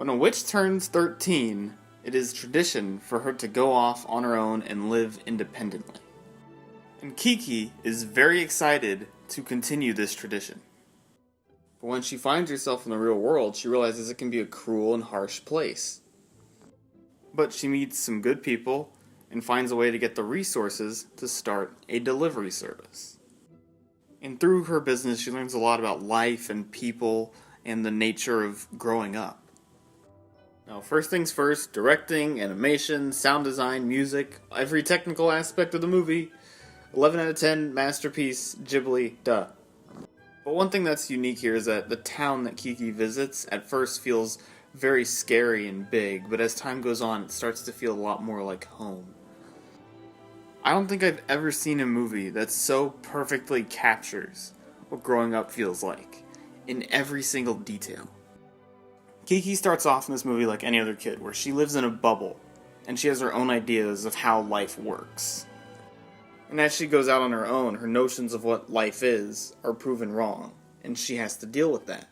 When a witch turns 13, it is tradition for her to go off on her own and live independently. And Kiki is very excited to continue this tradition. But when she finds herself in the real world, she realizes it can be a cruel and harsh place. But she meets some good people and finds a way to get the resources to start a delivery service. And through her business, she learns a lot about life and people and the nature of growing up. Now, first things first, directing, animation, sound design, music, every technical aspect of the movie, 11 out of 10, masterpiece, Ghibli, duh. But one thing that's unique here is that the town that Kiki visits at first feels very scary and big, but as time goes on, it starts to feel a lot more like home. I don't think I've ever seen a movie that so perfectly captures what growing up feels like, in every single detail. Kiki starts off in this movie like any other kid, where she lives in a bubble, and she has her own ideas of how life works. And as she goes out on her own, her notions of what life is are proven wrong, and she has to deal with that.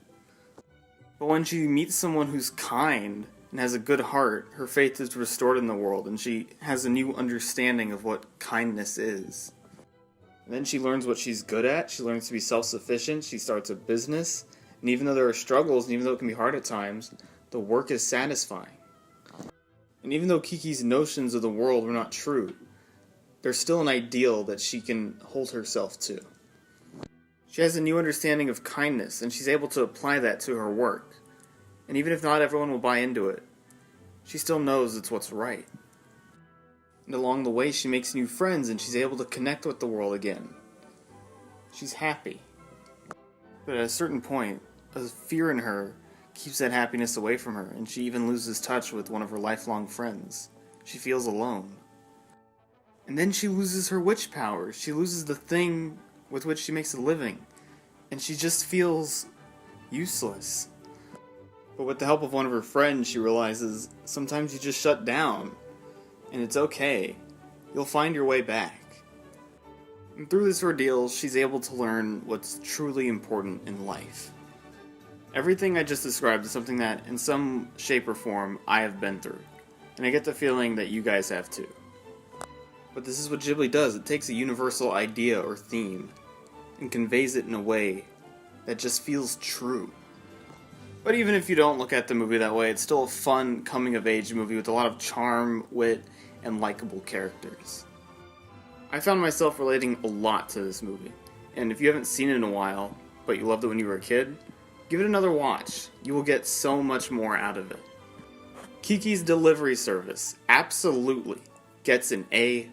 But when she meets someone who's kind and has a good heart, her faith is restored in the world, and she has a new understanding of what kindness is. And then she learns what she's good at, she learns to be self-sufficient, she starts a business, and even though there are struggles, and even though it can be hard at times, the work is satisfying. And even though Kiki's notions of the world were not true, there's still an ideal that she can hold herself to. She has a new understanding of kindness, and she's able to apply that to her work. And even if not everyone will buy into it, she still knows it's what's right. And along the way, she makes new friends, and she's able to connect with the world again. She's happy. But at a certain point, a fear in her keeps that happiness away from her, and she even loses touch with one of her lifelong friends. She feels alone. And then she loses her witch powers. She loses the thing with which she makes a living. And she just feels useless. But with the help of one of her friends, she realizes sometimes you just shut down. And it's okay. You'll find your way back. And through this ordeal, she's able to learn what's truly important in life. Everything I just described is something that, in some shape or form, I have been through. And I get the feeling that you guys have too. But this is what Ghibli does. It takes a universal idea or theme and conveys it in a way that just feels true. But even if you don't look at the movie that way, it's still a fun coming-of-age movie with a lot of charm, wit, and likable characters. I found myself relating a lot to this movie, and if you haven't seen it in a while, but you loved it when you were a kid, give it another watch. You will get so much more out of it. Kiki's Delivery Service absolutely gets an A+.